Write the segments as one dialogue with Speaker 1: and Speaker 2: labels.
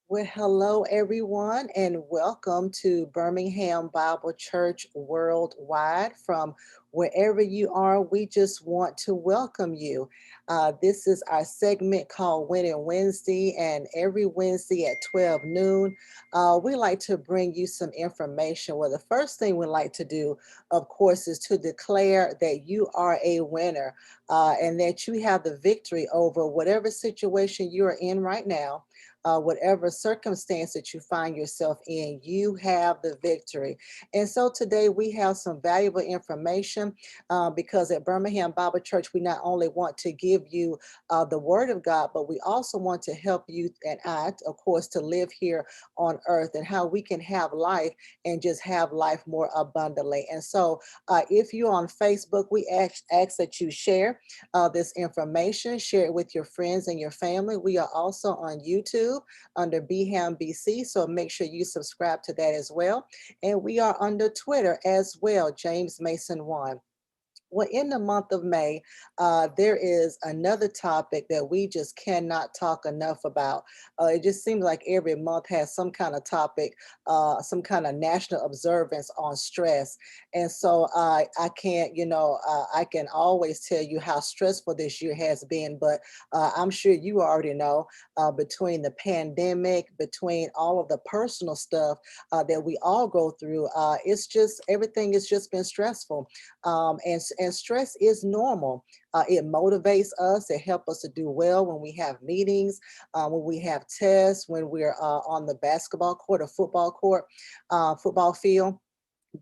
Speaker 1: Well, hello, everyone, and welcome to Birmingham Bible Church Worldwide. From wherever you are, we just want to welcome you. This is our segment called Winning Wednesday, and every Wednesday at 12 noon, we like to bring you some information. Well, the first thing we like to do, of course, is to declare that you are a winner and that you have the victory over whatever situation you are in right now. Whatever circumstance that you find yourself in, you have the victory. And so today we have some valuable information information, because at Birmingham Bible Church, we not only want to give you the Word of God, but we also want to help you and I, of course, to live here on earth and how we can have life and just have life more abundantly. And so, if you're on Facebook, we ask that you share this information, share it with your friends and your family. We are also on YouTube under BHAM BC, so make sure you subscribe to that as well. And we are under Twitter as well, James Mason 1. Well, in the month of May, there is another topic that we just cannot talk enough about. It just seems like every month has some kind of topic, some kind of national observance on stress. And so I can't, I can always tell you how stressful this year has been, but I'm sure you already know, between the pandemic, between all of the personal stuff that we all go through, it's just, everything has just been stressful. And stress is normal. It motivates us. It helps us to do well when we have meetings, when we have tests, when we're on the basketball court or football court, football field.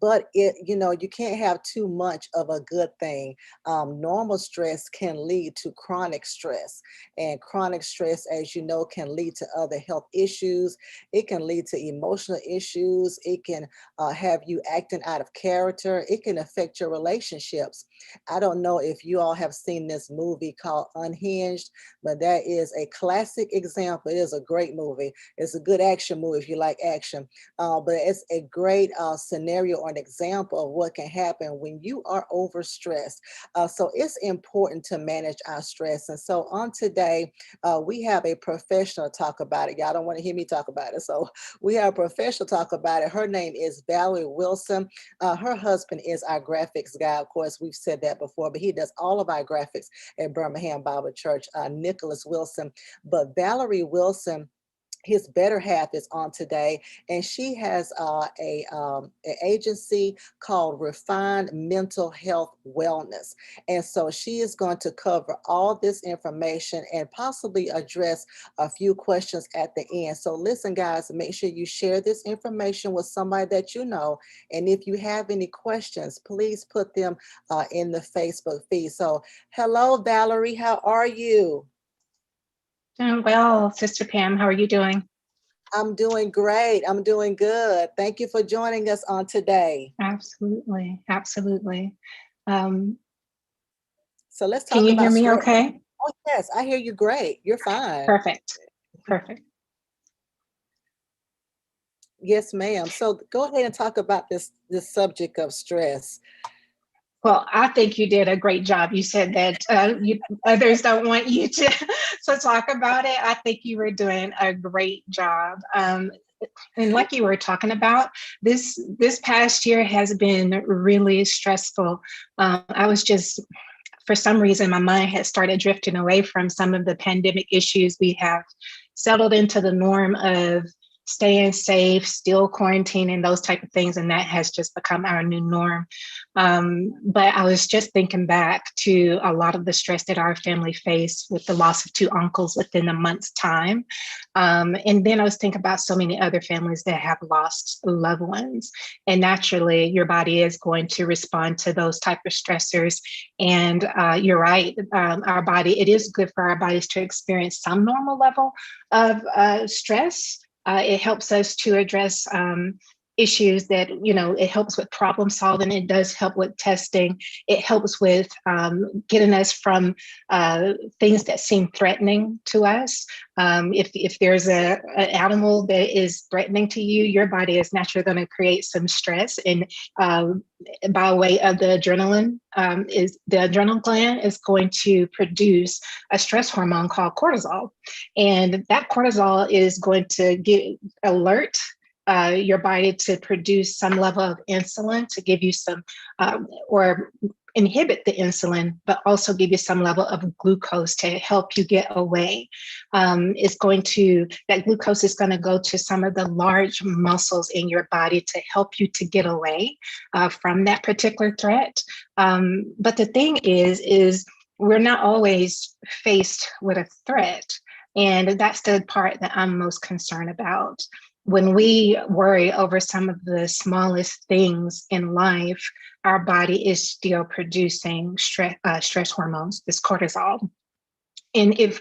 Speaker 1: But you can't have too much of a good thing. Normal stress can lead to chronic stress, and chronic stress, as you know, can lead to other health issues. It can lead to emotional issues. It can have you acting out of character. It can affect your relationships. I don't know if you all have seen this movie called Unhinged, but that is a classic example. It is a great movie. It's a good action movie if you like action. But it's a great scenario or an example of what can happen when you are overstressed. So it's important to manage our stress. And so on today, we have a professional talk about it. Y'all don't want to hear me talk about it. So we have a professional talk about it. Her name is Valerie Wilson. Her husband is our graphics guy. Of course, we've said that before, but he does all of our graphics at Birmingham Bible Church, Nicholas Wilson. But Valerie Wilson, his better half, is on today, and she has an agency called Refined Mental Health Wellness. And so she is going to cover all this information and possibly address a few questions at the end. So listen, guys, make sure you share this information with somebody that you know. And if you have any questions, please put them in the Facebook feed. So hello, Valerie, how are you?
Speaker 2: Doing well, Sister Pam. How are you doing?
Speaker 1: I'm doing great. I'm doing good. Thank you for joining us on today.
Speaker 2: Absolutely, absolutely. Um,
Speaker 1: So let's
Speaker 2: can
Speaker 1: talk
Speaker 2: you hear
Speaker 1: about
Speaker 2: me
Speaker 1: stress.
Speaker 2: okay?
Speaker 1: Oh, yes, I hear you great. You're fine.
Speaker 2: Perfect, perfect.
Speaker 1: Yes, ma'am. So go ahead and talk about this subject of stress.
Speaker 2: Well, I think you did a great job. You said that others don't want you to talk about it. I think you were doing a great job. And like you were talking about, this past year has been really stressful. I was just, for some reason, my mind had started drifting away from some of the pandemic issues. We have settled into the norm of staying safe, still quarantining, those type of things, and that has just become our new norm. But I was just thinking back to a lot of the stress that our family faced with the loss of two uncles within a month's time. And then I was thinking about so many other families that have lost loved ones. And naturally, your body is going to respond to those type of stressors. And you're right, our body, it is good for our bodies to experience some normal level of stress. It helps us to address issues that, it helps with problem solving. It does help with testing. It helps with getting us from things that seem threatening to us. If there's an animal that is threatening to you, your body is naturally going to create some stress. And by way of the adrenaline, is the adrenal gland is going to produce a stress hormone called cortisol. And that cortisol is going to alert your body to produce some level of insulin to give you some, or inhibit the insulin, but also give you some level of glucose to help you get away. That glucose is going to go to some of the large muscles in your body to help you to get away from that particular threat. But the thing is we're not always faced with a threat. And that's the part that I'm most concerned about. when we worry over some of the smallest things in life, our body is still producing stress hormones, this cortisol. And if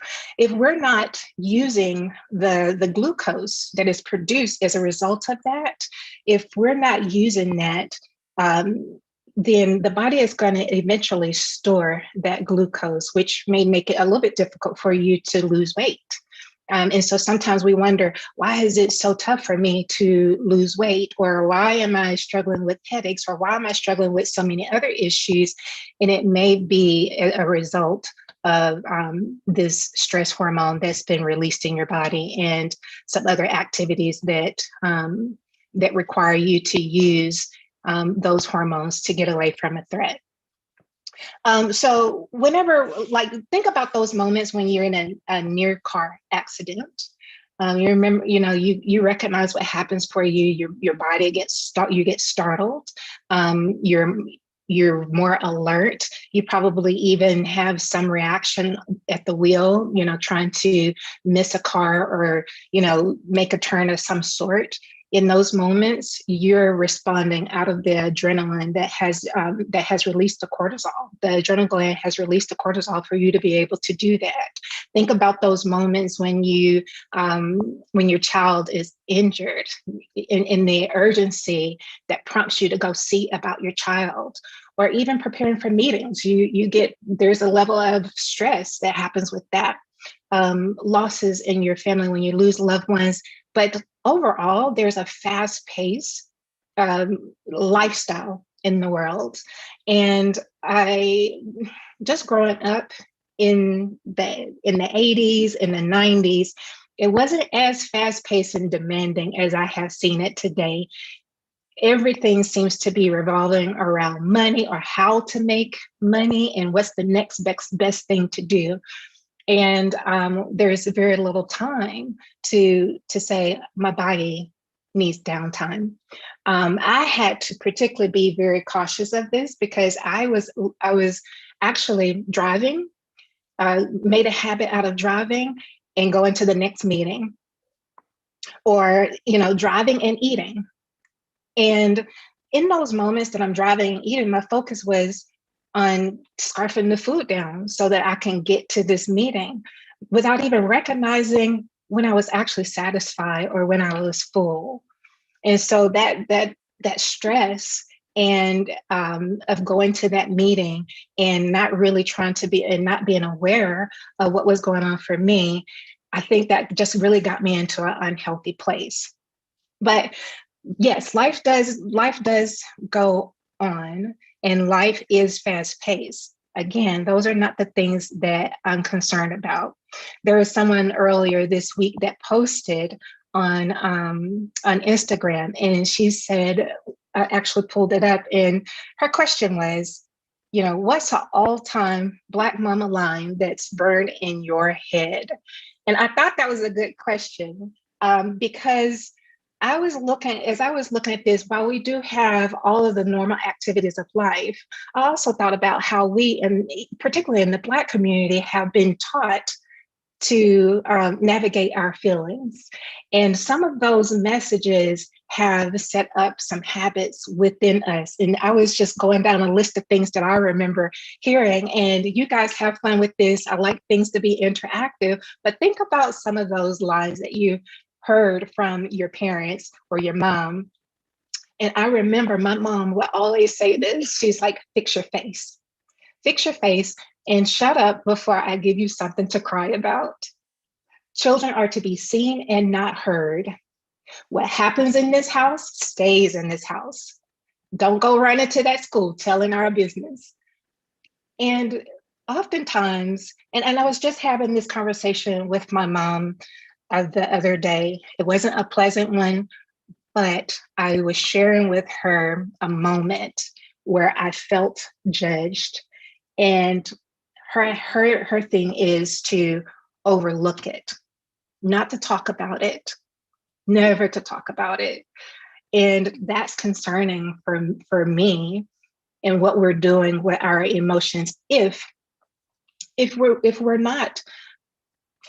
Speaker 2: we're not using the glucose that is produced as a result of that, if we're not using that, then the body is going to eventually store that glucose, which may make it a little bit difficult for you to lose weight. And so sometimes we wonder, why is it so tough for me to lose weight? Or why am I struggling with headaches? Or why am I struggling with so many other issues? And it may be a result of this stress hormone that's been released in your body and some other activities that require you to use those hormones to get away from a threat. So whenever, like, think about those moments when you're in a near car accident. You remember, you recognize what happens for you. Your body you get startled. You're more alert. You probably even have some reaction at the wheel, trying to miss a car or, make a turn of some sort. In those moments, you're responding out of the adrenaline that has released the cortisol. The adrenal gland has released the cortisol for you to be able to do that. Think about those moments when when your child is injured, in the urgency that prompts you to go see about your child, or even preparing for meetings. There's a level of stress that happens with that. Losses in your family when you lose loved ones. But overall, there's a fast-paced lifestyle in the world. And I just growing up in the 80s and the 90s, it wasn't as fast-paced and demanding as I have seen it today. Everything seems to be revolving around money, or how to make money, and what's the next best thing to do. And there's very little time to say my body needs downtime. I had to particularly be very cautious of this because I was actually driving, made a habit out of driving and going to the next meeting, or driving and eating. And in those moments that I'm driving and eating, my focus was on scarfing the food down so that I can get to this meeting without even recognizing when I was actually satisfied or when I was full. And so that stress and of going to that meeting and not really trying to be, and not being aware of what was going on for me, I think that just really got me into an unhealthy place. But yes, life does go on, and life is fast paced. Again, those are not the things that I'm concerned about. There was someone earlier this week that posted on Instagram, and she said, I actually pulled it up, and her question was, what's an all-time Black mama line that's burned in your head? And I thought that was a good question, because as I was looking at this, while we do have all of the normal activities of life, I also thought about how we, and particularly in the Black community, have been taught to navigate our feelings. And some of those messages have set up some habits within us. And I was just going down a list of things that I remember hearing. And you guys have fun with this. I like things to be interactive, but think about some of those lines that you heard from your parents or your mom. And I remember my mom would always say this. She's like, fix your face. Fix your face and shut up before I give you something to cry about. Children are to be seen and not heard. What happens in this house stays in this house. Don't go run into that school telling our business. And oftentimes, and I was just having this conversation with my mom the other day. It wasn't a pleasant one, but I was sharing with her a moment where I felt judged. And her thing is to overlook it, not to talk about it, never to talk about it. And that's concerning for me and what we're doing with our emotions if we're not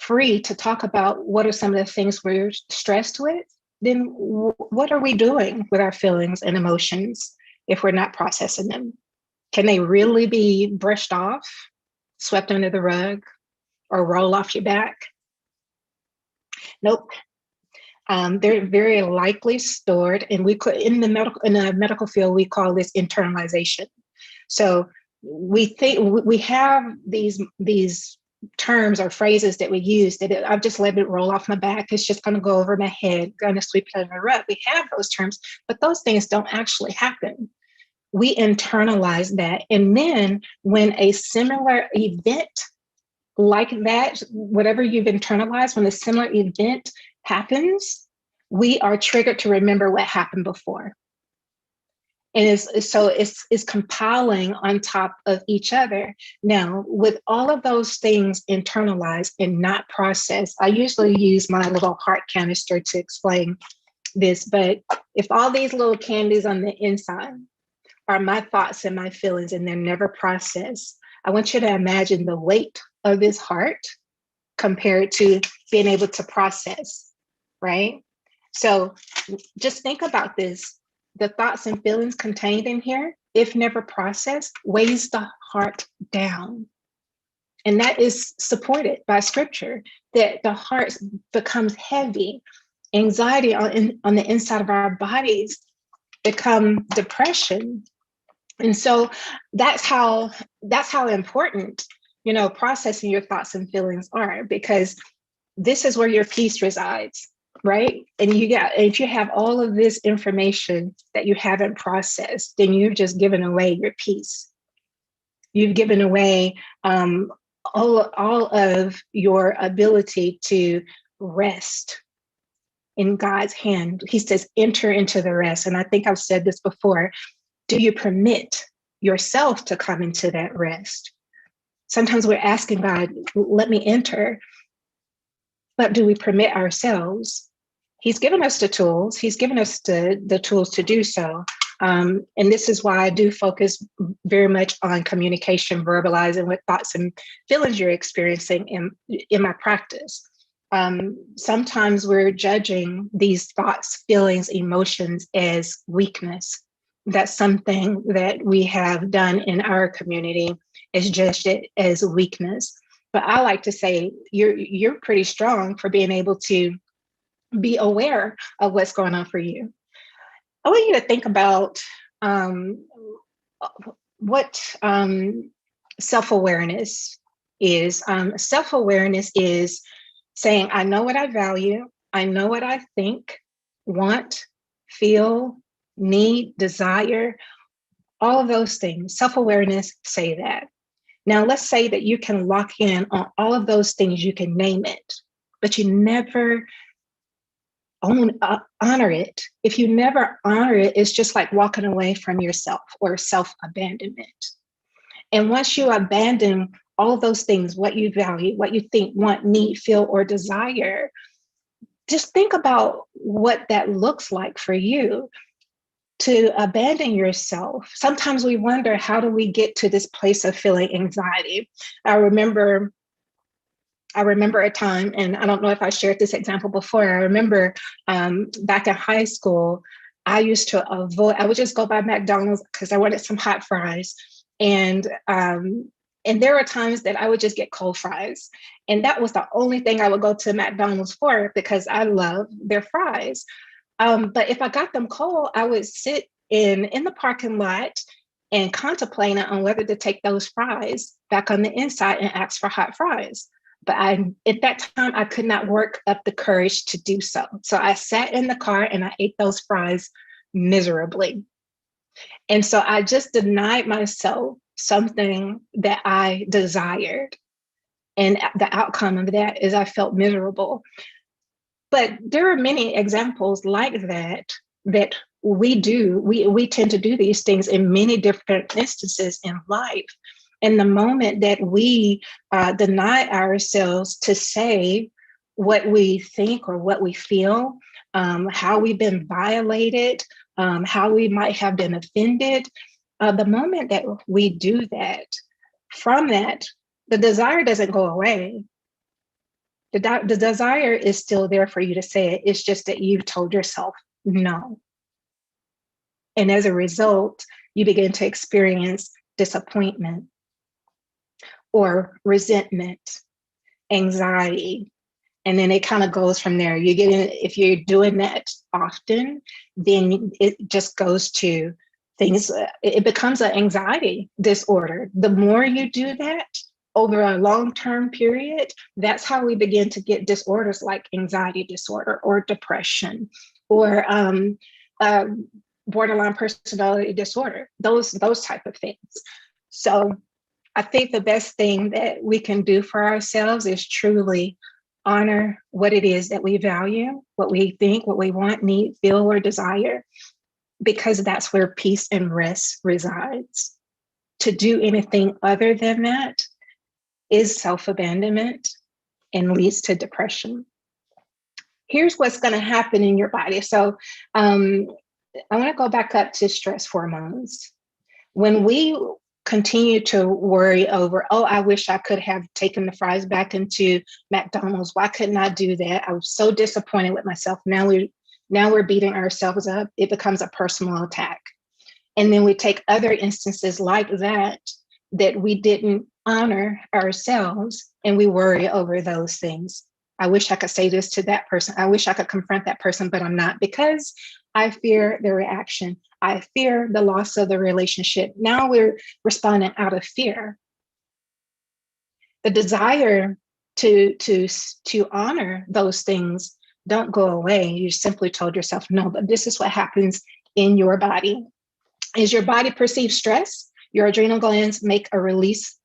Speaker 2: free to talk about what are some of the things we're stressed with. then what are we doing with our feelings and emotions if we're not processing them? Can they really be brushed off, swept under the rug, or roll off your back? Nope. They're very likely stored, and we could in the medical field we call this internalization. So we think we have these terms or phrases that we use that I've just let it roll off my back. It's just going to go over my head, going to sweep it under the rug. We have those terms, but those things don't actually happen. We internalize that, and then when a similar event like that, whatever you've internalized, when a similar event happens, we are triggered to remember what happened before. And it's compiling on top of each other. Now, with all of those things internalized and not processed, I usually use my little heart canister to explain this. But if all these little candies on the inside are my thoughts and my feelings and they're never processed, I want you to imagine the weight of this heart compared to being able to process, right? So just think about this. The thoughts and feelings contained in here, if never processed, weighs the heart down. And that is supported by scripture, that the heart becomes heavy. Anxiety on the inside of our bodies become depression. And so that's how important, processing your thoughts and feelings are, because this is where your peace resides, right? And if you have all of this information that you haven't processed, then you've just given away your peace. You've given away all of your ability to rest in God's hand. He says, enter into the rest. And I think I've said this before. Do you permit yourself to come into that rest? Sometimes we're asking God, let me enter. But do we permit ourselves? He's given us the tools. He's given us the tools to do so. And this is why I do focus very much on communication, verbalizing what thoughts and feelings you're experiencing in my practice. Sometimes we're judging these thoughts, feelings, emotions as weakness. That's something that we have done in our community, is judged it as weakness. But I like to say you're pretty strong for being able to be aware of what's going on for you. I want you to think about what self-awareness is. Self-awareness is saying, I know what I value, I know what I think, want, feel, need, desire, all of those things. Self-awareness say that. Now, let's say that you can lock in on all of those things, you can name it, but you never honor it. If you never honor it, it's just like walking away from yourself or self-abandonment. And once you abandon all of those things, what you value, what you think, want, need, feel, or desire, just think about what that looks like for you. To abandon yourself. Sometimes we wonder, how do we get to this place of feeling anxiety? I remember a time, and I don't know if I shared this example before. I remember back in high school, I would just go by McDonald's because I wanted some hot fries. And there were times that I would just get cold fries. And that was the only thing I would go to McDonald's for, because I love their fries. But if I got them cold, I would sit in the parking lot and contemplate on whether to take those fries back on the inside and ask for hot fries. But at that time, I could not work up the courage to do so. So I sat in the car and I ate those fries miserably. And so I just denied myself something that I desired. And the outcome of that is I felt miserable. But there are many examples like that we do. We tend to do these things in many different instances in life. And the moment that we deny ourselves to say what we think or what we feel, how we've been violated, how we might have been offended, the moment that we do that, from that, the desire doesn't go away. The desire is still there for you to say it. It's just that you've told yourself no. And as a result, you begin to experience disappointment or resentment, anxiety. And then it kind of goes from there. You get in, if you're doing that often, then it just goes to things, it becomes an anxiety disorder. The more you do that over a long-term period, that's how we begin to get disorders like anxiety disorder or depression or uh, borderline personality disorder, those type of things. So I think the best thing that we can do for ourselves is truly honor what it is that we value, what we think, what we want, need, feel, or desire, because that's where peace and rest resides. To do anything other than that is self-abandonment and leads to depression. Here's what's going to happen in your body. So I want to go back up to stress hormones. When we continue to worry over, oh, I wish I could have taken the fries back into McDonald's. Why couldn't I do that? I was so disappointed with myself. Now we're beating ourselves up. It becomes a personal attack. And then we take other instances like that we didn't honor ourselves, and we worry over those things. I wish I could say this to that person. I wish I could confront that person, but I'm not, because I fear the reaction. I fear the loss of the relationship. Now we're responding out of fear. The desire to honor those things don't go away. You simply told yourself no, but this is what happens in your body. As your body perceives stress, your adrenal glands make a releases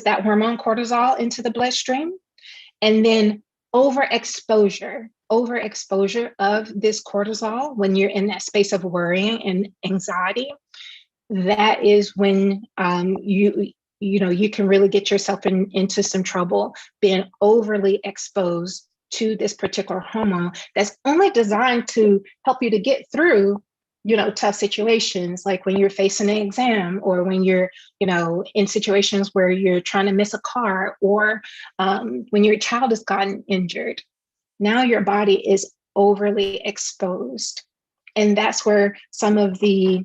Speaker 2: that hormone cortisol into the bloodstream. And then overexposure of this cortisol, when you're in that space of worrying and anxiety, that is when you can really get yourself into some trouble, being overly exposed to this particular hormone that's only designed to help you to get through tough situations, like when you're facing an exam, or when you're in situations where you're trying to miss a car, or when your child has gotten injured. Now your body is overly exposed, and that's where some of the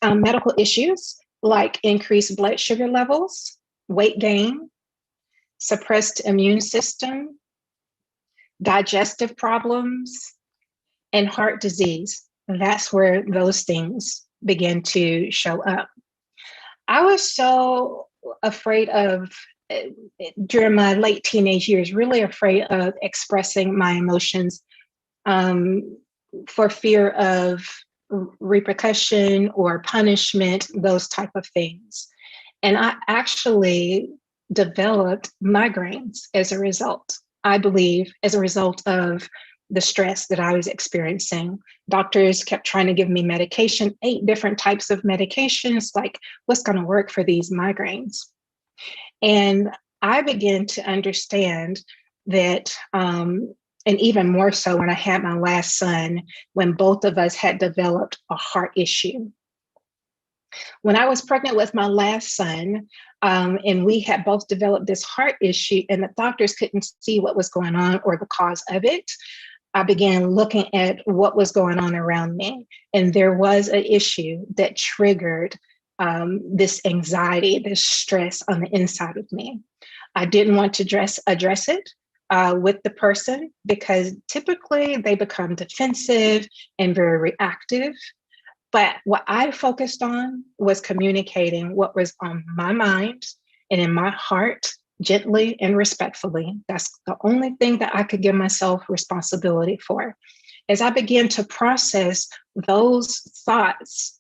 Speaker 2: medical issues like increased blood sugar levels, weight gain, suppressed immune system, digestive problems, and heart disease, that's where those things begin to show up. I was so afraid of, during my late teenage years, really afraid of expressing my emotions, for fear of repercussion or punishment, those type of things. And I actually developed migraines as a result, I believe, as a result of the stress that I was experiencing. Doctors kept trying to give me medication, 8 different types of medications, like, what's going to work for these migraines? And I began to understand that, and even more so when I had my last son, when both of us had developed a heart issue. When I was pregnant with my last son, and we had both developed this heart issue, and the doctors couldn't see what was going on or the cause of it, I began looking at what was going on around me. And there was an issue that triggered this anxiety, this stress on the inside of me. I didn't want to address it with the person, because typically they become defensive and very reactive. But what I focused on was communicating what was on my mind and in my heart, gently and respectfully. That's the only thing that I could give myself responsibility for. As I began to process those thoughts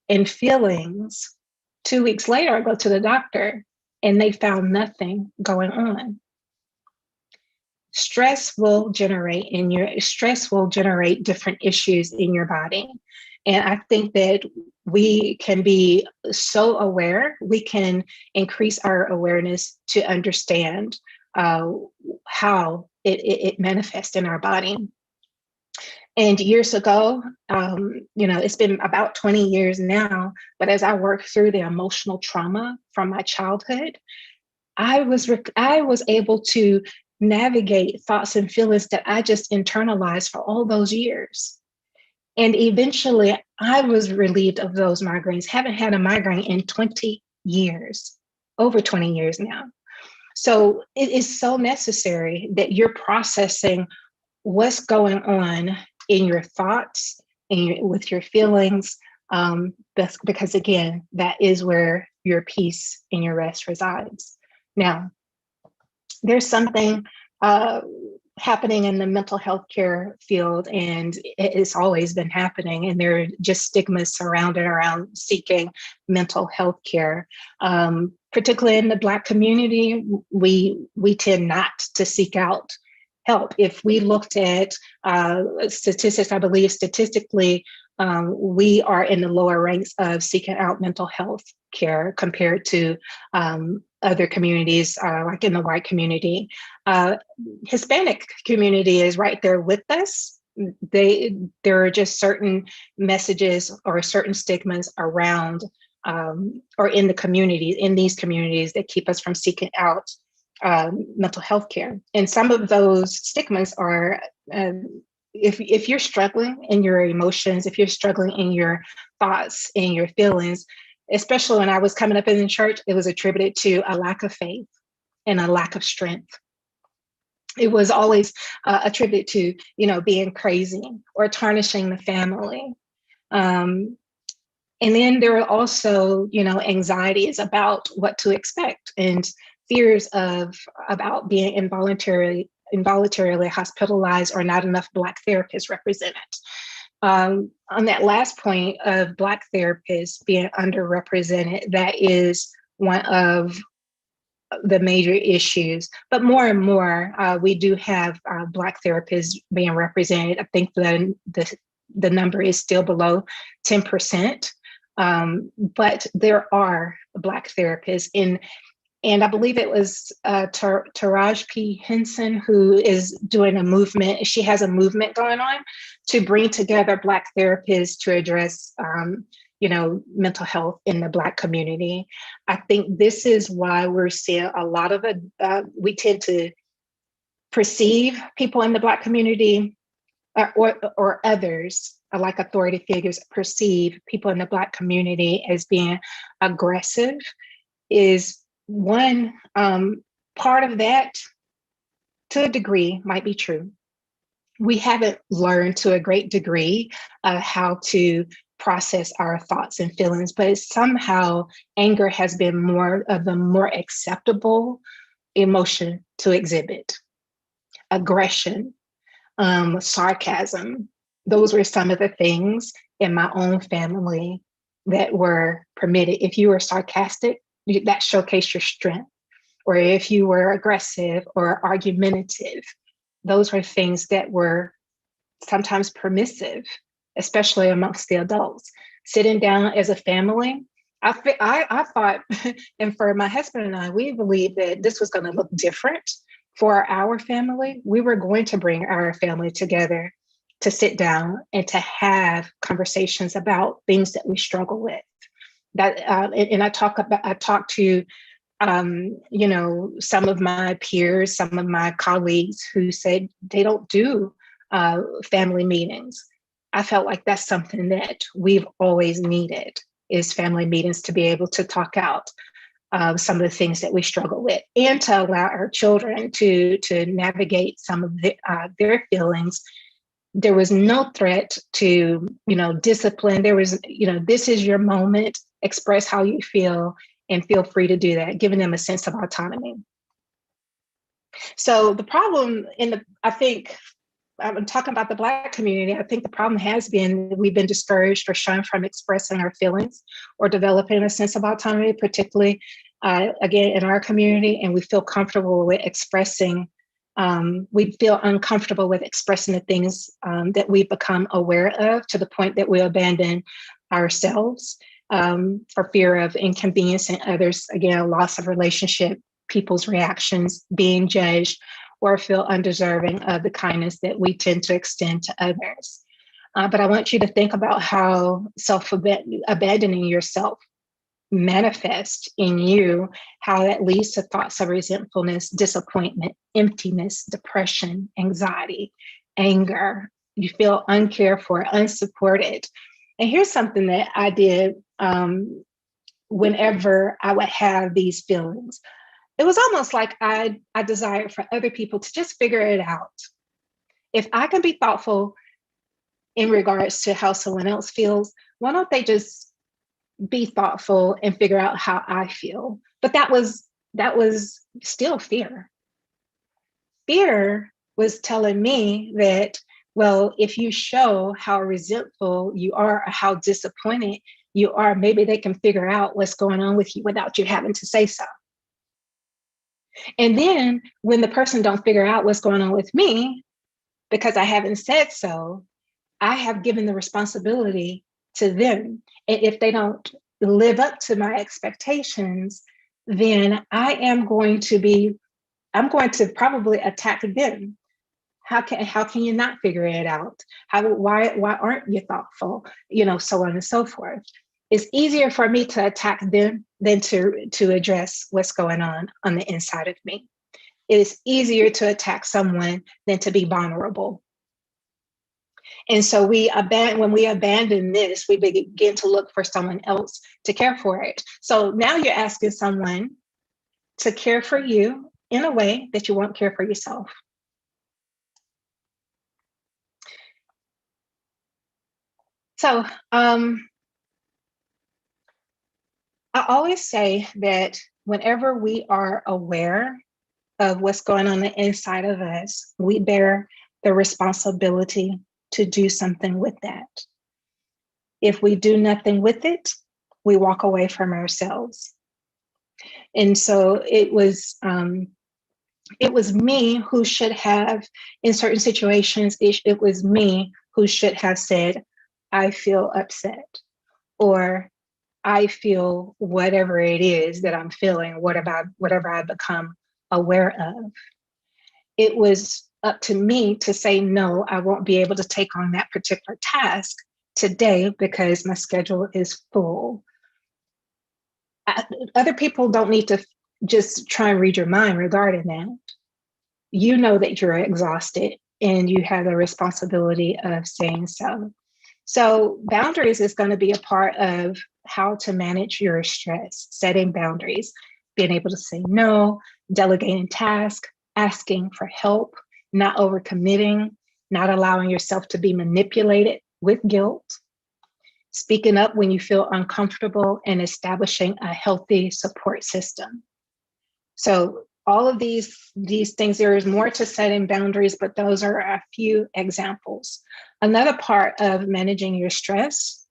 Speaker 2: and feelings, 2 weeks later, I go to the doctor and they found nothing going on. Stress will generate different issues in your body. And I think that we can be so aware, we can increase our awareness to understand how it manifests in our body. And years ago, it's been about 20 years now, but as I worked through the emotional trauma from my childhood, I was able to navigate thoughts and feelings that I just internalized for all those years. And eventually I was relieved of those migraines. Haven't had a migraine in 20 years, over 20 years now. So it is so necessary that you're processing what's going on in your thoughts and with your feelings. That's because, again, that is where your peace and your rest resides. Now, there's something uh, happening in the mental health care field, and it's always been happening. And there are just stigmas surrounded around seeking mental health care. Particularly in the Black community, we tend not to seek out help. If we looked at statistics, I believe statistically, we are in the lower ranks of seeking out mental health care compared to other communities, like in the white community. Hispanic community is right there with us. There are just certain messages or certain stigmas around or in the community, in these communities, that keep us from seeking out mental health care. And some of those stigmas are if you're struggling in your emotions, if you're struggling in your thoughts and your feelings, especially when I was coming up in the church, it was attributed to a lack of faith and a lack of strength. It was always attributed to, being crazy or tarnishing the family. And then there are also, anxieties about what to expect and fears about being involuntarily hospitalized or not enough Black therapists represented. On that last point of Black therapists being underrepresented, that is one of the major issues. But more and more, we do have Black therapists being represented. I think the number is still below 10%. But there are Black therapists and I believe it was Taraj P. Henson who is doing a movement. She has a movement going on to bring together Black therapists to address, mental health in the Black community. I think this is why we're seeing a lot of it. We tend to perceive people in the Black community or others, like authority figures, perceive people in the Black community as being aggressive is one part of that, to a degree, might be true. We haven't learned to a great degree how to process our thoughts and feelings, but somehow anger has been more of the more acceptable emotion to exhibit. Aggression, sarcasm, those were some of the things in my own family that were permitted. If you were sarcastic, that showcased your strength. Or if you were aggressive or argumentative, those were things that were sometimes permissive, especially amongst the adults. Sitting down as a family, I thought, and for my husband and I, we believed that this was going to look different for our family. We were going to bring our family together to sit down and to have conversations about things that we struggle with. That and I talk to some of my peers, some of my colleagues who said they don't do family meetings. I felt like that's something that we've always needed, is family meetings, to be able to talk out some of the things that we struggle with, and to allow our children to navigate some of their feelings. There was no threat to, discipline. There was, this is your moment, express how you feel, and feel free to do that, giving them a sense of autonomy. So the problem I think, I'm talking about the Black community, I think the problem has been we've been discouraged or shunned from expressing our feelings or developing a sense of autonomy, particularly, again, in our community, and we feel comfortable with expressing we feel uncomfortable with expressing the things that we've become aware of, to the point that we abandon ourselves for fear of inconveniencing others. Again, loss of relationship, people's reactions, being judged, or feel undeserving of the kindness that we tend to extend to others. But I want you to think about how abandoning yourself manifest in you, how that leads to thoughts of resentfulness, disappointment, emptiness, depression, anxiety, anger. You feel uncared for, unsupported. And here's something that I did whenever I would have these feelings. It was almost like I desired for other people to just figure it out. If I can be thoughtful in regards to how someone else feels, why don't they just be thoughtful and figure out how I feel? But that was still fear. Fear was telling me that, well, if you show how resentful you are or how disappointed you are, maybe they can figure out what's going on with you without you having to say so. And then when the person don't figure out what's going on with me because I haven't said so, I have given the responsibility to them. And if they don't live up to my expectations, then I'm going to probably attack them. How can you not figure it out? Why aren't you thoughtful? So on and so forth. It's easier for me to attack them than to address what's going on the inside of me. It is easier to attack someone than to be vulnerable. And so when we abandon this, we begin to look for someone else to care for it. So now you're asking someone to care for you in a way that you won't care for yourself. So I always say that whenever we are aware of what's going on the inside of us, we bear the responsibility to do something with that. If we do nothing with it, we walk away from ourselves. And so it was me who should have, in certain situations, it was me who should have said, I feel upset, or I feel whatever it is that I'm feeling, whatever I become aware of. It was up to me to say, no, I won't be able to take on that particular task today because my schedule is full. Other people don't need to just try and read your mind regarding that. You know that you're exhausted and you have the responsibility of saying so. So, boundaries is going to be a part of how to manage your stress, setting boundaries, being able to say no, delegating tasks, asking for help, not overcommitting, not allowing yourself to be manipulated with guilt, speaking up when you feel uncomfortable, and establishing a healthy support system. So all of these things, there is more to setting boundaries, but those are a few examples. Another part of managing your stress,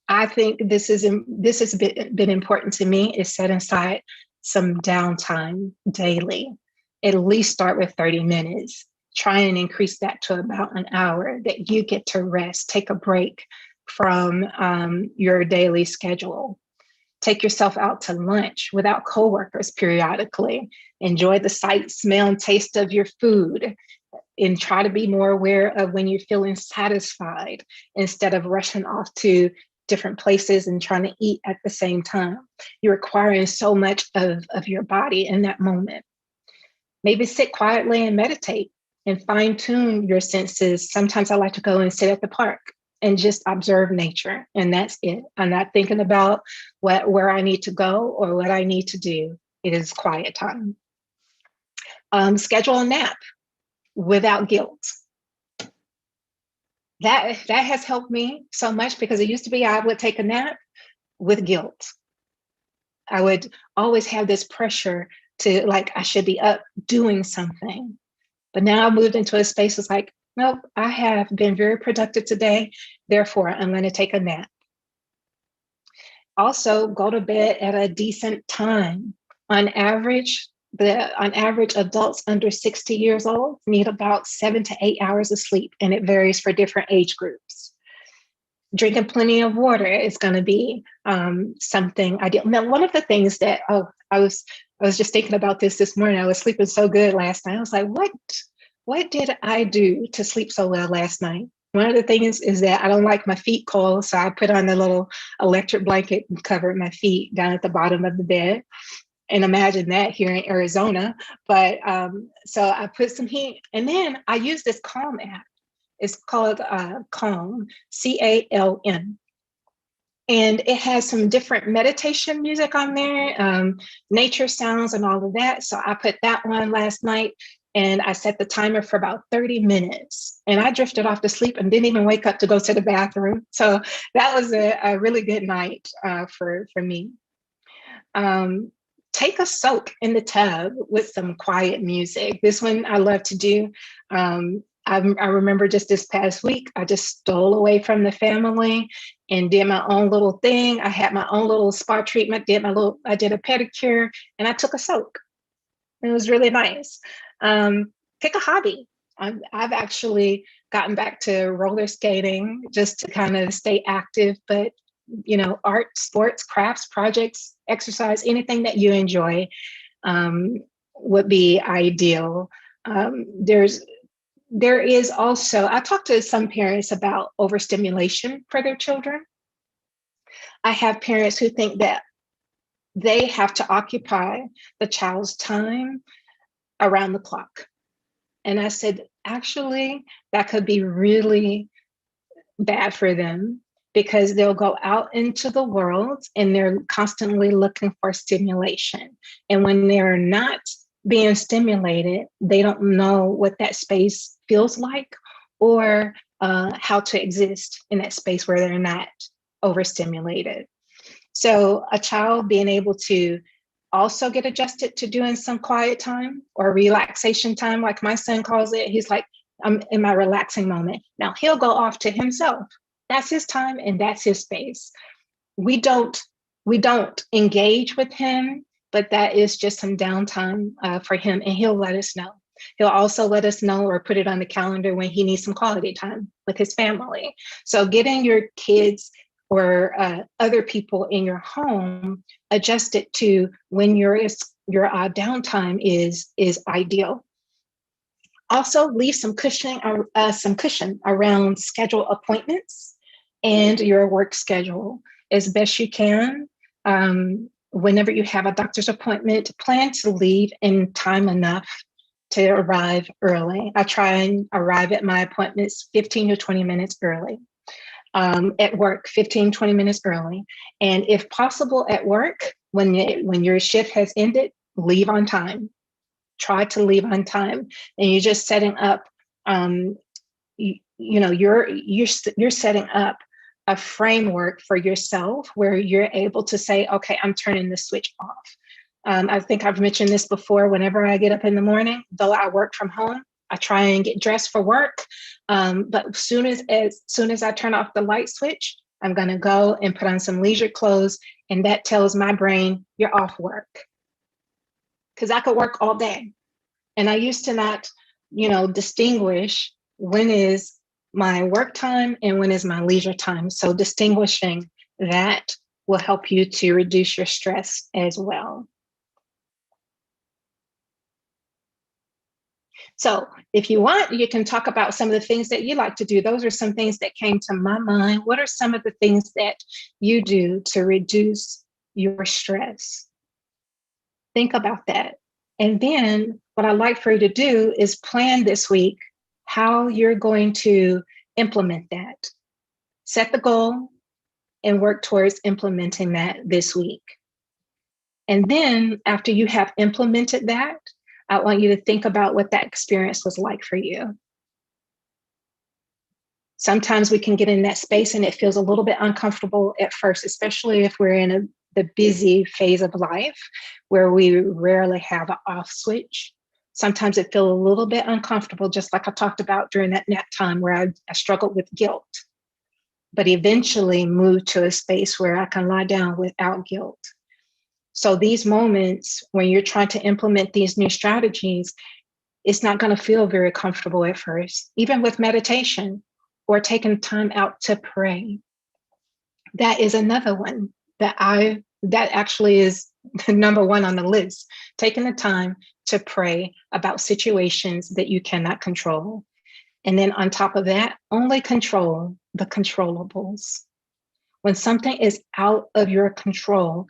Speaker 2: I think this has been important to me, is set aside some downtime daily. At least start with 30 minutes. Try and increase that to about an hour, that you get to rest, take a break from your daily schedule. Take yourself out to lunch without coworkers periodically. Enjoy the sight, smell, and taste of your food. And try to be more aware of when you're feeling satisfied instead of rushing off to different places and trying to eat at the same time. You're acquiring so much of your body in that moment. Maybe sit quietly and meditate and fine tune your senses. Sometimes I like to go and sit at the park and just observe nature, and that's it. I'm not thinking about where I need to go or what I need to do. It is quiet time. Schedule a nap without guilt. That has helped me so much, because it used to be I would take a nap with guilt. I would always have this pressure to, like, I should be up doing something. But now I moved into a space that's like, nope, I have been very productive today. Therefore, I'm going to take a nap. Also, go to bed at a decent time. On average, adults under 60 years old need about 7 to 8 hours of sleep, and it varies for different age groups. Drinking plenty of water is going to be something ideal. Now, one of the things that I was just thinking about this morning. I was sleeping so good last night. I was like, what did I do to sleep so well last night? One of the things is that I don't like my feet cold, so I put on the little electric blanket and covered my feet down at the bottom of the bed. And imagine that here in Arizona. But so I put some heat, and then I use this Calm app. It's called Calm, CALM. And it has some different meditation music on there, nature sounds and all of that. So I put that one last night, and I set the timer for about 30 minutes. And I drifted off to sleep and didn't even wake up to go to the bathroom. So that was a really good night for me. Um, Take a soak in the tub with some quiet music. This one I love to do. I remember just this past week, I just stole away from the family and did my own little thing. I had my own little spa treatment, I did a pedicure, and I took a soak. It was really nice. Pick a hobby. I've actually gotten back to roller skating just to kind of stay active, but art, sports, crafts, projects, exercise, anything that you enjoy would be ideal. There is also, I talked to some parents about overstimulation for their children. I have parents who think that they have to occupy the child's time around the clock. And I said, actually, that could be really bad for them, because they'll go out into the world and they're constantly looking for stimulation. And when they're not being stimulated, they don't know what that space feels like, or how to exist in that space where they're not overstimulated. So a child being able to also get adjusted to doing some quiet time or relaxation time, like my son calls it. He's like, I'm in my relaxing moment. Now he'll go off to himself. That's his time and that's his space. We don't engage with him, but that is just some downtime for him, and he'll let us know. He'll also let us know or put it on the calendar when he needs some quality time with his family. So getting your kids or other people in your home adjusted to when your downtime is ideal. Also, leave some cushion around schedule appointments and your work schedule as best you can. Whenever you have a doctor's appointment, plan to leave in time enough to arrive early. I try and arrive at my appointments 15 to 20 minutes early. At work, 15, 20 minutes early. And if possible at work, when your shift has ended, leave on time. Try to leave on time. And you're just setting up, you're setting up a framework for yourself where you're able to say, okay, I'm turning the switch off. I think I've mentioned this before. Whenever I get up in the morning, though I work from home, I try and get dressed for work. But as soon as I turn off the light switch, I'm going to go and put on some leisure clothes. And that tells my brain, you're off work. Because I could work all day. And I used to not, distinguish when is my work time and when is my leisure time. So distinguishing that will help you to reduce your stress as well. So if you want, you can talk about some of the things that you like to do. Those are some things that came to my mind. What are some of the things that you do to reduce your stress? Think about that. And then what I'd like for you to do is plan this week how you're going to implement that. Set the goal and work towards implementing that this week. And then after you have implemented that, I want you to think about what that experience was like for you. Sometimes we can get in that space and it feels a little bit uncomfortable at first, especially if we're in the busy phase of life where we rarely have an off switch. Sometimes it feels a little bit uncomfortable, just like I talked about during that nap time where I struggled with guilt, but eventually moved to a space where I can lie down without guilt. So these moments when you're trying to implement these new strategies, it's not going to feel very comfortable at first, even with meditation or taking time out to pray. That is another one that actually is number one on the list, taking the time to pray about situations that you cannot control. And then on top of that, only control the controllables. When something is out of your control,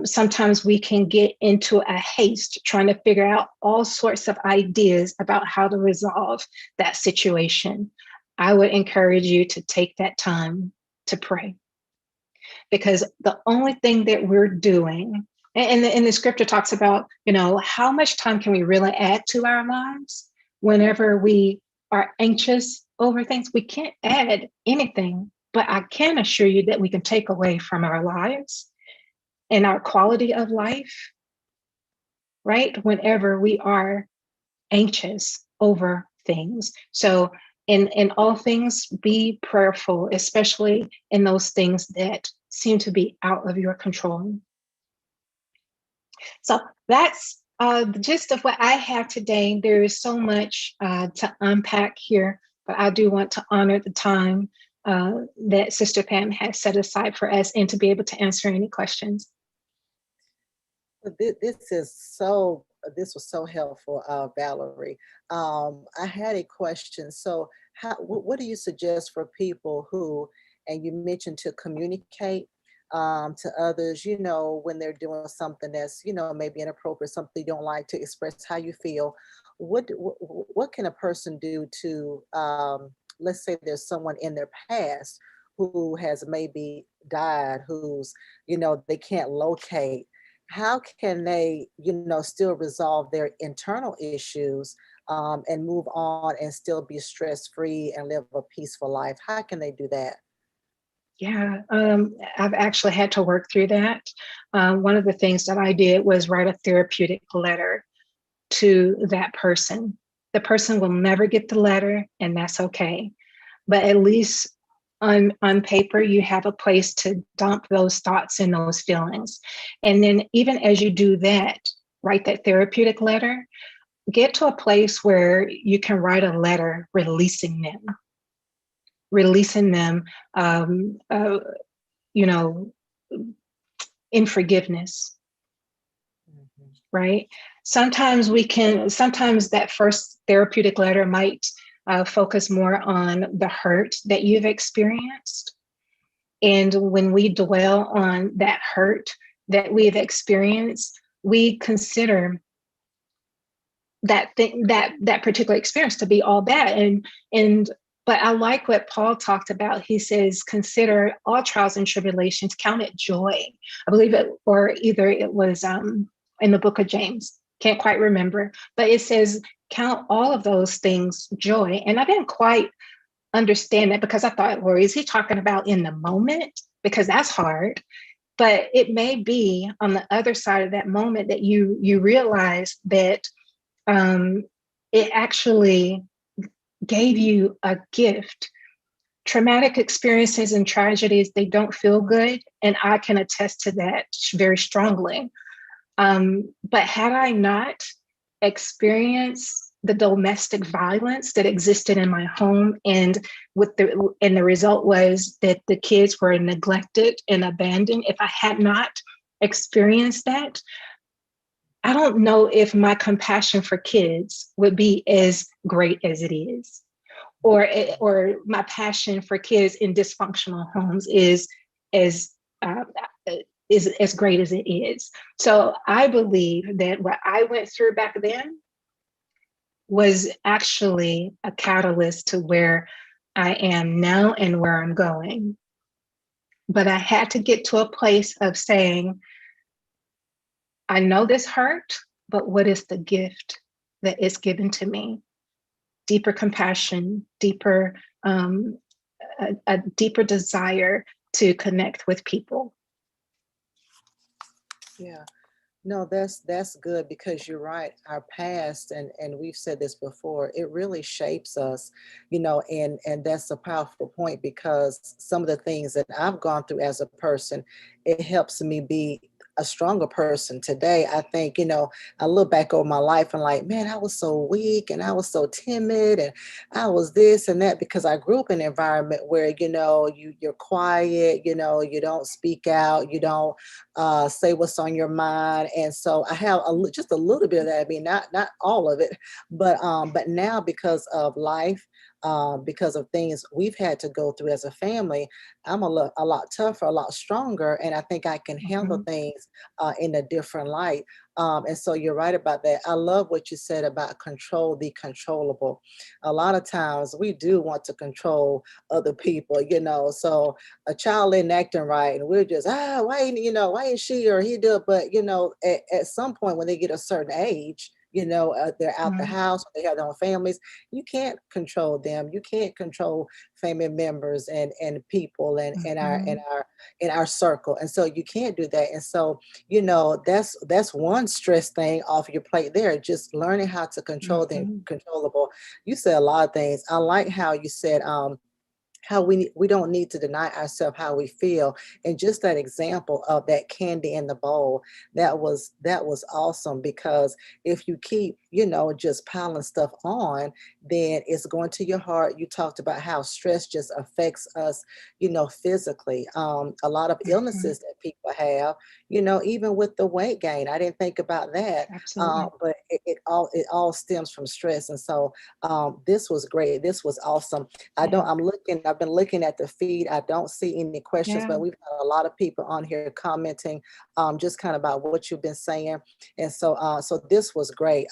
Speaker 2: sometimes we can get into a haste trying to figure out all sorts of ideas about how to resolve that situation. I would encourage you to take that time to pray, because the only thing that we're doing, and the scripture talks about, how much time can we really add to our lives whenever we are anxious over things? We can't add anything, but I can assure you that we can take away from our lives and our quality of life, right? Whenever we are anxious over things. So in all things, be prayerful, especially in those things that seem to be out of your control. So that's the gist of what I have today. There is so much to unpack here, but I do want to honor the time that Sister Pam has set aside for us and to be able to answer any questions.
Speaker 1: This was so helpful, Valerie. I had a question. So, what do you suggest for people who, and you mentioned to communicate to others, when they're doing something that's, maybe inappropriate, something you don't like, to express how you feel. What can a person do to, let's say there's someone in their past who has maybe died, who's, they can't locate. How can they, still resolve their internal issues, and move on and still be stress free and live a peaceful life? How can they do that?
Speaker 2: Yeah, I've actually had to work through that. One of the things that I did was write a therapeutic letter to that person. The person will never get the letter, and that's okay. But at least on paper, you have a place to dump those thoughts and those feelings. And then, even as you do that, write that therapeutic letter, get to a place where you can write a letter releasing them, um, uh, you know, in forgiveness,
Speaker 1: Mhm.
Speaker 2: right? Sometimes that first therapeutic letter might focus more on the hurt that you've experienced. And when we dwell on that hurt that we've experienced, we consider that particular experience to be all bad. And but I like what Paul talked about. He says, consider all trials and tribulations, count it joy. I believe it, or either it was in the book of James, can't quite remember, but it says count all of those things joy. And I didn't quite understand that, because I thought, well, is he talking about in the moment? Because that's hard. But it may be on the other side of that moment that you realize that um, it actually gave you a gift. Traumatic experiences and tragedies, they don't feel good. And I can attest to that very strongly. But had I not experienced the domestic violence that existed in my home, and the result was that the kids were neglected and abandoned, if I had not experienced that, I don't know if my compassion for kids would be as great as it is, or my passion for kids in dysfunctional homes as uh, is as great as it is. So I believe that what I went through back then was actually a catalyst to where I am now and where I'm going. But I had to get to a place of saying, I know this hurt, but what is the gift that is given to me? Deeper compassion, a deeper desire to connect with people.
Speaker 1: Yeah. No, that's good, because you're right. Our past, and we've said this before, it really shapes us, and that's a powerful point, because some of the things that I've gone through as a person, it helps me be a stronger person today. I think, I look back over my life and like, man, I was so weak and I was so timid and I was this and that because I grew up in an environment where, you're quiet, you don't speak out, you don't say what's on your mind. And so I have just a little bit of that. I mean, not all of it, but now because of life, because of things we've had to go through as a family, I'm a lot tougher, a lot stronger, and I think I can handle
Speaker 2: Mhm.
Speaker 1: things in a different light. And so you're right about that. I love what you said about control the controllable. A lot of times we do want to control other people, So a child isn't acting right, and we're just why ain't why ain't she or he do it? But at some point when they get a certain age, they're out the
Speaker 2: Mhm.
Speaker 1: house, they have their own families. You can't control them. You can't control family members and people and
Speaker 2: Mhm.
Speaker 1: in our circle. And so you can't do that. And so, that's one stress thing off your plate there. Just learning how to control the
Speaker 2: Mhm.
Speaker 1: controllable. You said a lot of things. I like how you said how we don't need to deny ourselves how we feel, and just that example of that candy in the bowl, that was awesome. Because if you keep just piling stuff on, then it's going to your heart. You talked about how stress just affects us physically. A lot of
Speaker 2: Mhm.
Speaker 1: illnesses that people have, even with the weight gain, I didn't think about that.
Speaker 2: Absolutely.
Speaker 1: But it all stems from stress. And so this was great, this was awesome.
Speaker 2: Yeah.
Speaker 1: I've been looking at the feed. I don't see any questions, but
Speaker 2: Yeah.
Speaker 1: we've got a lot of people on here commenting, just kind of about what you've been saying. And so this was great.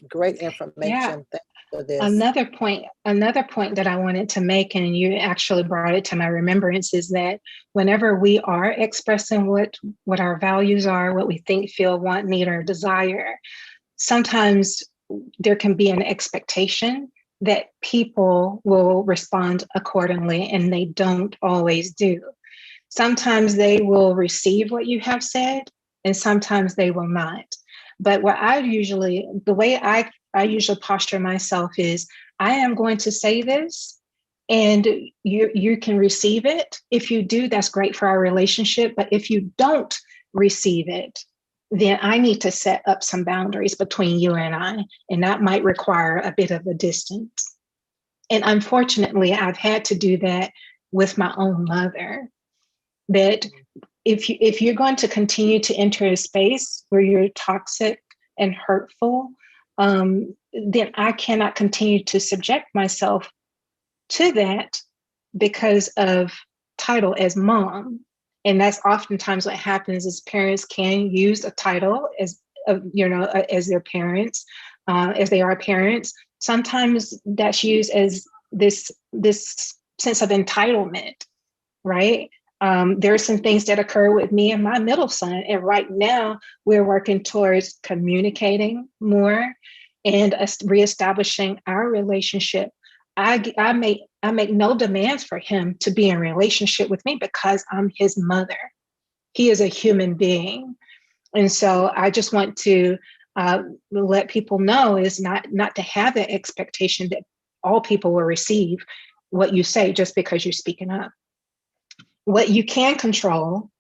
Speaker 1: Great
Speaker 2: Yeah.
Speaker 1: information. Thank you for this.
Speaker 2: Another point that I wanted to make, and you actually brought it to my remembrance, is that whenever we are expressing what our values are, what we think, feel, want, need, or desire, sometimes there can be an expectation that people will respond accordingly, and they don't always do. Sometimes they will receive what you have said, and sometimes they will not. But the way I usually posture myself is, I am going to say this, and you can receive it. If you do, that's great for our relationship. But if you don't receive it, then I need to set up some boundaries between you and I, and that might require a bit of a distance. And unfortunately, I've had to do that with my own mother. That if you're going to continue to enter a space where you're toxic and hurtful, then I cannot continue to subject myself to that because of title as mom. And that's oftentimes what happens is parents can use a title as their parents, as they are parents. Sometimes that's used as this sense of entitlement, right? There are some things that occur with me and my middle son, and right now we're working towards communicating more and us reestablishing our relationship. I make no demands for him to be in relationship with me because I'm his mother. He is a human being, and so I just want to let people know is not to have the expectation that all people will receive what you say just because you're speaking up. What you can control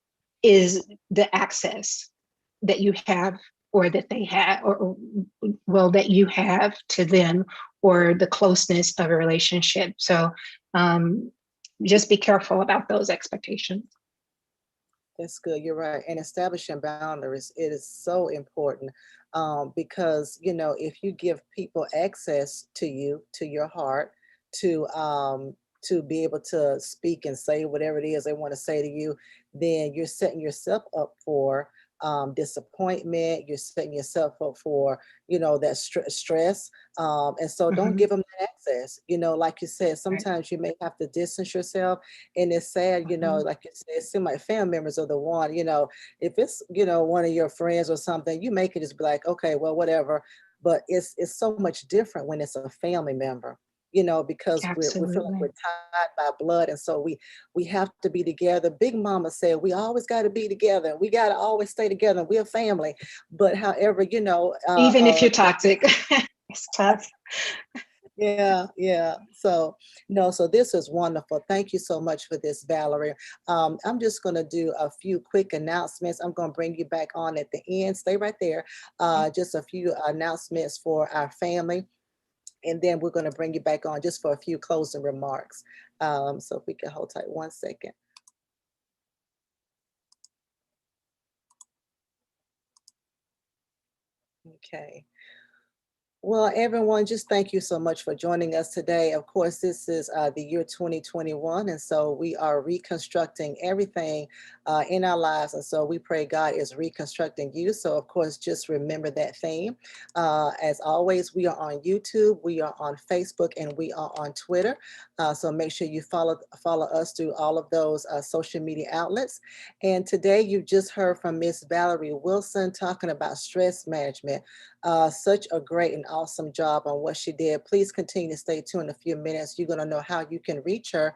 Speaker 2: is the access that you have, or that they have, or well, that you have to them, or the closeness of a relationship. So um, just be careful about those expectations.
Speaker 1: That's good. You're right. And establishing boundaries, it is so important, because, if you give people access to you, to your heart, to be able to speak and say whatever it is they want to say to you, then you're setting yourself up for disappointment. You're setting yourself up for, that stress. And so don't
Speaker 2: Mhm.
Speaker 1: give them that access. Like you said,
Speaker 2: Right.
Speaker 1: sometimes you may have to distance yourself, and it's sad,
Speaker 2: Mhm.
Speaker 1: like you said, it seems like family members are the one, if it's, one of your friends or something, you make it just be like, okay, well, whatever. But it's so much different when it's a family member, because we feel like we're
Speaker 2: Absolutely.
Speaker 1: tied by blood. And so we have to be together. Big Mama said we always got to be together. We got to always stay together. We're a family. But however,
Speaker 2: Even if you're toxic, it's tough.
Speaker 1: Yeah, yeah. So, no, so this is wonderful. Thank you so much for this, Valerie. I'm just going to do a few quick announcements. I'm going to bring you back on at the end. Stay right there.
Speaker 2: Okay.
Speaker 1: Just a few announcements for our family, and then we're going to bring you back on just for a few closing remarks. So if we can hold tight 1 second. Okay. Well, everyone, just thank you so much for joining us today. Of course, this is the year 2021, and so we are reconstructing everything in our lives. And so we pray God is reconstructing you. So, of course, just remember that theme. As always, we are on YouTube, we are on Facebook, and we are on Twitter. So make sure you follow us through all of those social media outlets. And today, you just heard from Miss Valerie Wilson talking about stress management. Such a great and awesome job on what she did. Please continue to stay tuned in a few minutes. You're going to know how you can reach her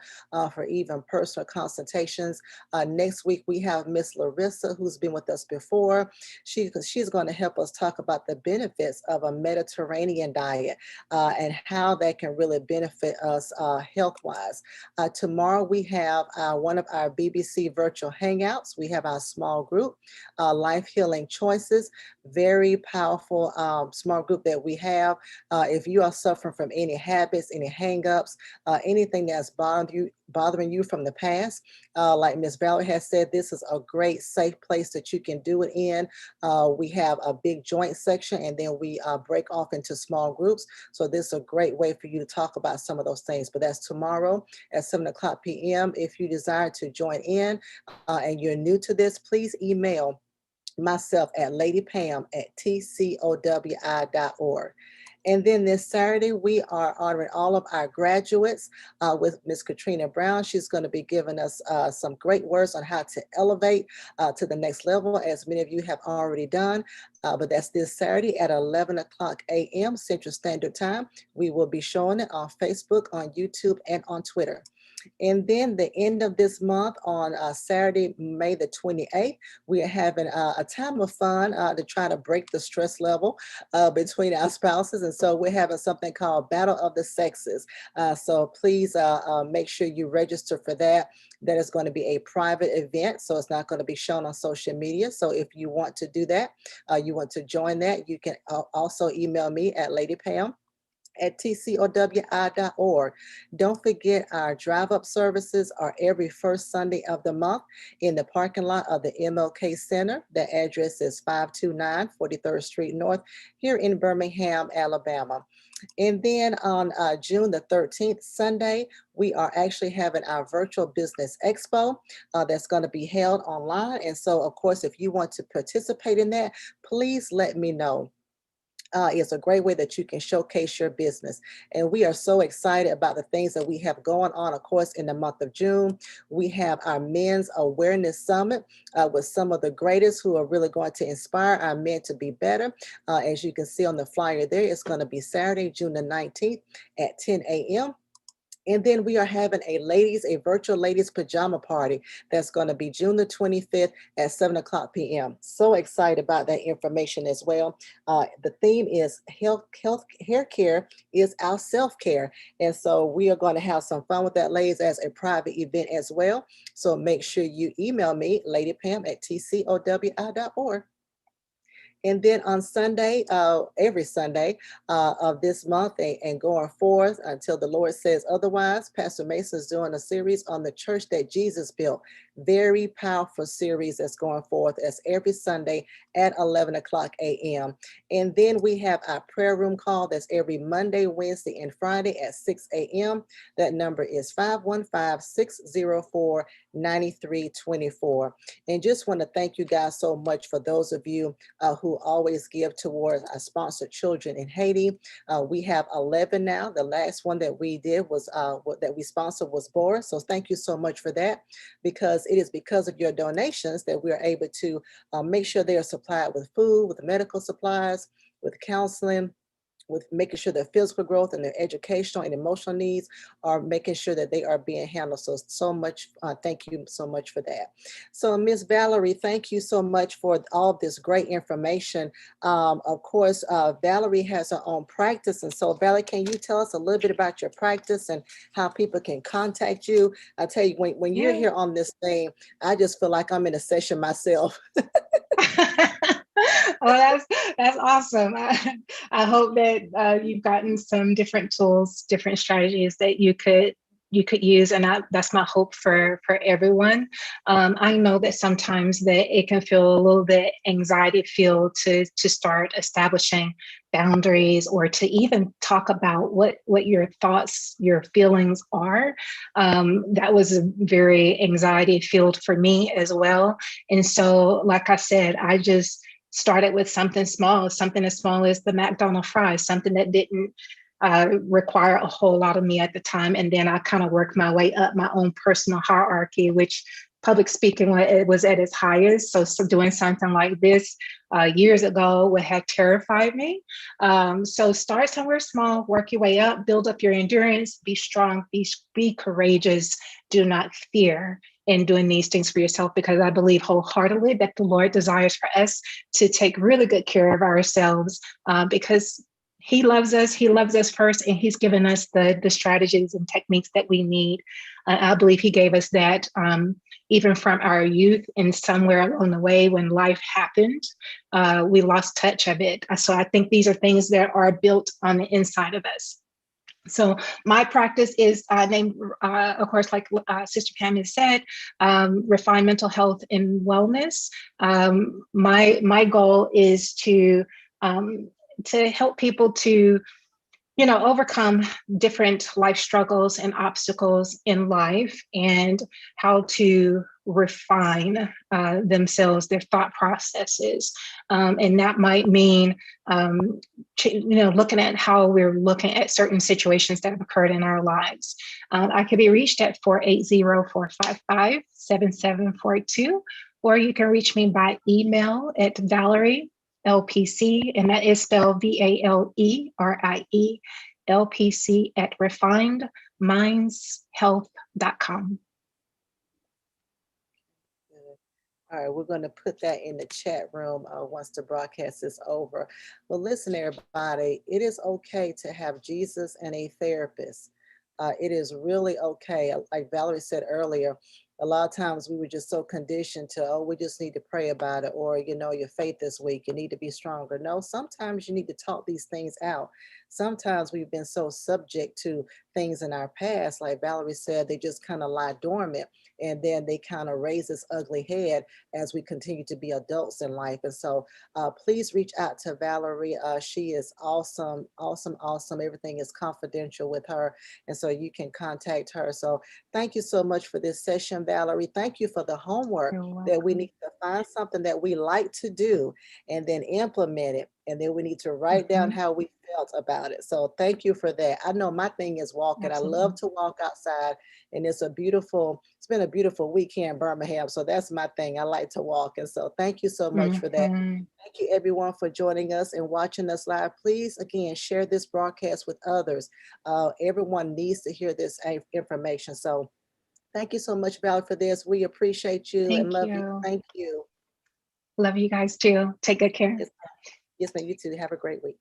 Speaker 1: for even personal consultations. Next week, we have Miss Larissa, who's been with us before. She's going to help us talk about the benefits of a Mediterranean diet and how that can really benefit us health-wise. Tomorrow, we have one of our BBC virtual hangouts. We have our small group, Life Healing Choices, very powerful small group that we have. If you are suffering from any habits, any hangups, anything that's bothering you from the past, like Miss Valerie has said, this is a great safe place that you can do it in. We have a big joint section, and then we break off into small groups. So this is a great way for you to talk about some of those things. But that's tomorrow at 7 o'clock p.m. If you desire to join in and you're new to this, please email myself at ladypam@tcowi.org. And then this Saturday, we are honoring all of our graduates with Miss Katrina Brown. She's going to be giving us some great words on how to elevate to the next level, as many of you have already done. But that's this Saturday at 11 o'clock a.m. Central Standard Time. We will be showing it on Facebook, on YouTube, and on Twitter. And then the end of this month on Saturday, May the 28th, we are having a time of fun to try to break the stress level between our spouses. And so we're having something called Battle of the Sexes. So please make sure you register for that. That is going to be a private event, so it's not going to be shown on social media. So if you want to do that, you want to join that, you can also email me at ladypam@tcowi.org. Don't forget our drive-up services are every first Sunday of the month in the parking lot of the MLK Center. The address is 529 43rd Street North here in Birmingham, Alabama. And then on June the 13th, Sunday, we are actually having our virtual business expo that's going to be held online. And so, of course, if you want to participate in that, please let me know. It's a great way that you can showcase your business. And we are so excited about the things that we have going on. Of course, in the month of June, we have our Men's Awareness Summit with some of the greatest who are really going to inspire our men to be better. As you can see on the flyer there, it's going to be Saturday, June the 19th at 10 a.m. And then we are having a virtual ladies pajama party that's going to be June the 25th at 7 o'clock p.m. So excited about that information as well. The theme is hair care is our self-care. And so we are going to have some fun with that, ladies, as a private event as well. So make sure you email me, ladypam@tcowi.org. And then on Sunday, every Sunday of this month and going forth until the Lord says otherwise, Pastor Mason is doing a series on the church that Jesus built. Very powerful series that's going forth as every Sunday at 11 o'clock a.m. And then we have our prayer room call that's every Monday, Wednesday, and Friday at 6 a.m. That number is 515-604-9324. And just want to thank you guys so much for those of you who always give towards our sponsored children in Haiti. We have 11 now. The last one that we did was that we sponsored was Boris. So thank you so much for that, because it is because of your donations that we are able to make sure they are supplied with food, with medical supplies, with counseling, with making sure their physical growth and their educational and emotional needs are making sure that they are being handled. So much, thank you so much for that. So Miss Valerie, thank you so much for all this great information. Of course, Valerie has her own practice. And so Valerie, can you tell us a little bit about your practice and how people can contact you? I tell you, when you're
Speaker 2: Yeah.
Speaker 1: here on this thing, I just feel like I'm in a session myself.
Speaker 2: Oh, that's awesome. I hope that you've gotten some different tools, different strategies that you could use, and that's my hope for everyone. I know that sometimes that it can feel a little bit anxiety filled to start establishing boundaries or to even talk about what your thoughts, your feelings are. That was a very anxiety filled for me as well. And so, like I said, I just started with something as small as the McDonald's fries, something that didn't require a whole lot of me at the time. And then I kind of worked my way up my own personal hierarchy, which public speaking it was at its highest. So doing something like this years ago would have terrified me. So start somewhere small, work your way up, build up your endurance, be strong, be courageous, do not fear in doing these things for yourself, because I believe wholeheartedly that the Lord desires for us to take really good care of ourselves, because he loves us. He loves us first, and he's given us the strategies and techniques that we need. I believe he gave us that even from our youth, and somewhere along the way when life happened, we lost touch of it. So I think these are things that are built on the inside of us. So my practice is named, of course, like Sister Pam has said, Refined Mental Health and Wellness. My goal is to help people to overcome different life struggles and obstacles in life, and how to refine themselves, their thought processes. And that might mean, looking at how we're looking at certain situations that have occurred in our lives. I can be reached at 480-455-7742, or you can reach me by email at Valerie LPC, and that is spelled VALERIE LPC at refinedmindshealth.com.
Speaker 1: All right, we're going to put that in the chat room once the broadcast is over. Well, listen, everybody, it is okay to have Jesus and a therapist. It is really okay. Like Valerie said earlier, a lot of times we were just so conditioned to, oh, we just need to pray about it, or, your faith is weak, you need to be stronger. No, sometimes you need to talk these things out. Sometimes we've been so subject to things in our past, like Valerie said, they just kind of lie dormant, and then they kind of raise this ugly head as we continue to be adults in life. And so please reach out to Valerie. She is awesome, awesome, awesome. Everything is confidential with her. And so you can contact her. So thank you so much for this session, Valerie. Thank you for the homework
Speaker 2: You're
Speaker 1: that we
Speaker 2: welcome.
Speaker 1: need to find something that we like to do and then implement it. And then we need to write down
Speaker 2: Mm-hmm.
Speaker 1: how we felt about it. So thank you for that. I know my thing is walking. I love
Speaker 2: Absolutely.
Speaker 1: to walk outside, and it's been a beautiful week here in Birmingham. So that's my thing. I like to walk. And so thank you so much for that.
Speaker 2: Mm-hmm.
Speaker 1: Thank you everyone for joining us and watching us live. Please, again, share this broadcast with others. Everyone needs to hear this information. So thank you so much, Val, for this. We appreciate you and
Speaker 2: Thank
Speaker 1: love you.
Speaker 2: you.
Speaker 1: Thank you.
Speaker 2: Love you guys too. Take good care.
Speaker 1: Yes, ma'am. Yes, ma'am. You too. Have a great week.